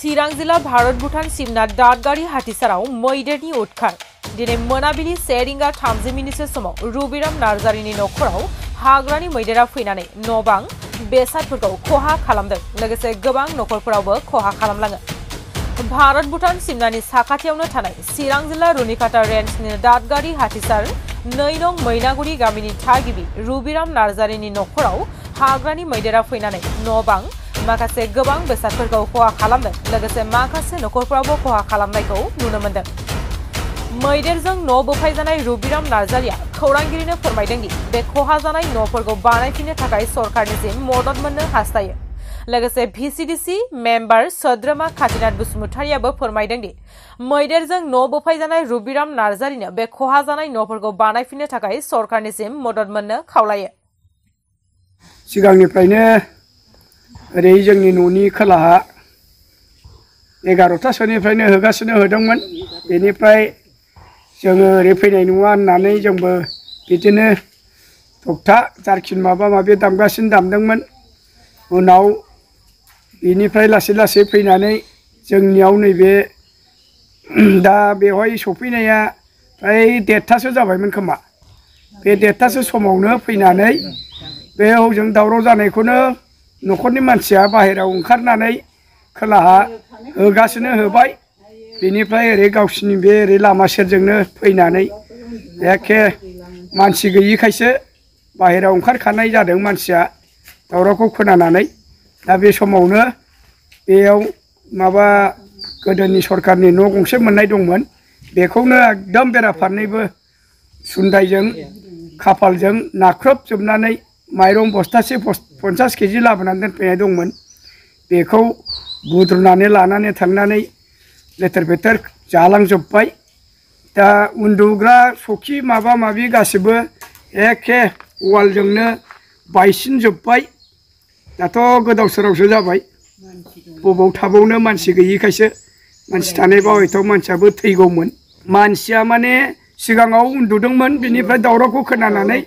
चिरां जिल्ला भारत भूटान सिमना दादगारि हाथिसाराव मैदेरनि उदखार दिनै मोनाबिलि 1 रिंगा 30 मिनिटसो समाव रुबिराम नार्जारिनि नखराव हाग्रानि मैदेरा फैनानै न'बां बेसादफोरखौ खहा खालामदों लोगोसे गोबां नखरफोरावबो खहा खालामलाङो। भारत भूटान सिमनानि साखाथियावनो थानाय चिरां जिल्ला रुनिकाटा रेन्जनि दादगारि हाथिसार 2 नं मैनागुरि गामिनि थागिबि रुबिराम नार्जारिनि नखराव हाग्रानि मैदेरा फैनानै न'बां माखासे गोबां बेसादफोरखौ खहा खालामदों लोगोसे माखासे नखरफोरावबो खहा खालामनायखौ नुनो मोनदों। मैदेरजों न' बोफायजानाय रुबिराम नार्जारिया खौरांगिरिनो फोरमायदों दि बे खहा जानाय न'फोरखौ बानायफिननो थाखाय सरकारनिसिम मदद मोननो हास्थायो। लोगोसे VCDC मेम्बार सोद्रोमा काटिनाथ बसुमतारियाबो फोरमायदों दि मैदेरजों न' बोफायजानाय रुबिराम नार्जारिनो बे खहा जानाय न'फोरखौ बानायफिननो थाखाय सरकारनिसिम मदद मोननो खावलायो। सिगांनिफ्रायनो ओरै जोंनि न'नि खोलाहा 11टासोनिफ्रायनो होगासिनो होदोंमोन। बेनिफ्राय जोङो ओरै फैनाय नङा होननानै जोंबो बिदिनो थखथा जारखिन माबा माबि दामगासिनो दामदोंमोन। उनाव बेनिफ्राय लासै लासै फैनानै जोंनियाव नैबे दा बेवहाय सफैनाया फ्राय 1.5टासो जाबायमोन खोमा। बे 1.5टासो समावनो फैनानै बे हजों दावराव जानायखौनो न'खरनि मानसिया बाहेरायाव ओंखारनानै खोलाहा होगासिनो होबाय। बेनिफ्राय ओरै गावसिनि बे ओरै लामा सेरजोंनो फैनानै एखे मानसि गैयिखायसो बाहेरायाव ओंखारखानाय जादों मानसिया दावरावखौ खोनानानै। दा बे समावनो बेयाव माबा गोदोनि सरकारनि न' गंसे मोननाय दंमोन। बेखौनो एकदम बेराफारनैबो सुन्दायजों खाफालजों नाख्रबजोबनानै माइरं बस्थासे 50 केजि लाबोनानै दोनफैनाय दंमोन। बेखौ बुद्रुनानै लानानै थांनानै लेथेर फेथेर जालांजोब्बाय। दा उन्दुग्रा सखि माबा माबि गासिबो एखे वालजोंनो बायसिनजोब्बाय। दाथ' गोदाव सोरावसो जाबाय। बबाव थाबावनो मानसि गैयिखायसो। मानसि थानायबा हयथ' मानसियाबो थैगौमोन। मानसिया माने सिगाङाव उन्दुदोंमोन बेनिफ्राय दावरावखौ खोनानानै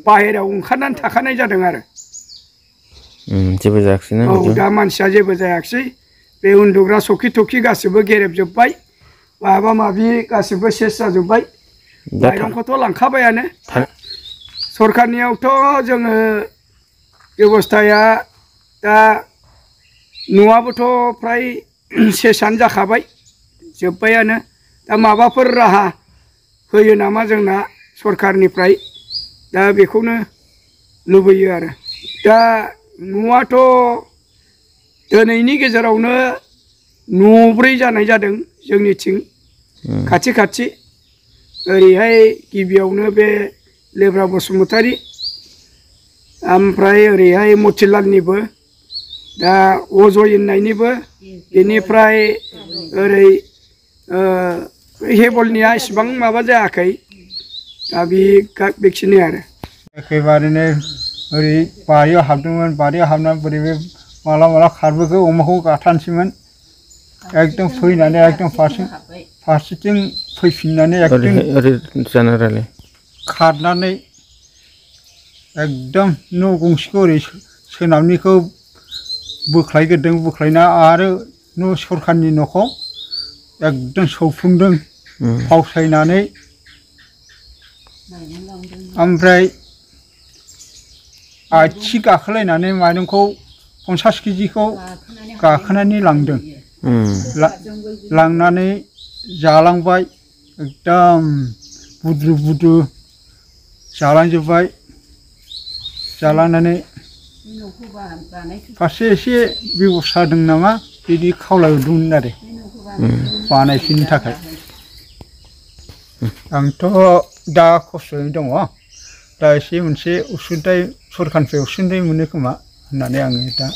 बाहेरायाव ओंखारनानै थाखानाय जादों आरो। जेबो जायाखै ना? औ दा मानसिया जेबो जायाखिसै। बे उन्दुग्रा सखि थखि गासिबो गेरेबजोब्बाय। माबा माबि गासिबो सेस जाजोब्बाय। माइरंखौथ' लांखाबायानो। सरकारनियावथ' जोङो बेबस्थाया दा न'आबोथ' फ्राय सेसानो जाखाबाय जोब्बायानो। दा माबाफोर राहा होयो नामा जोंना सरकारनिफ्राय दा बेखौनो लुबैयो आरो। दा न'आथ' दिनैनि गेजेरावनो 9 जानाय जादों जोंनिथिं खाथि खाथि। ओरैहाय गिबियावनो बे लेब्रा बसुमतारि ओमफ्राय ओरैहाय मथिलालनिबो दा अजय होननायनिबो बेनिफ्राय ओरै हेबलनिया इसिबां माबा जायाखै। दा बेखिनि आरो। एखेबारेनो ओरै बारियाव हाबदोंमोन। बारियाव हाबनानै बोरै बे माला माला खारबोखो अमाखौ गाथारनोसैमोन। एकदम फैनानै एकदम फारसेथिं फैफिननानै एकदम खारनानै एकदम न' गंसेखौ ओरै सोनाबनिखौ बोख्लायग्रोदों। बोख्लायना आरो न' सरकारनि न'खौ एकदम सौफुंदों फावसायनानै। ओमफ्राय आथिं गाखोलायनानै माइरंखौ 50 केजिखौ गाखोनानै लांदों। लांनानै जालांबाय एकदम बुद्रु बुद्रु जालांजोब्बाय। जालांनानै फारसे एसे बेबस्था दं नामा बिदि खावलायहरदोंमोन आरो बानायफिननो थाखाय। आंथ' दा खस्थ'यैनो दङ। दा एसे मोनसे उसुंथाइ सरकारनिफ्राय उसुंथाइ मोनो खोमा होननानै आङो दा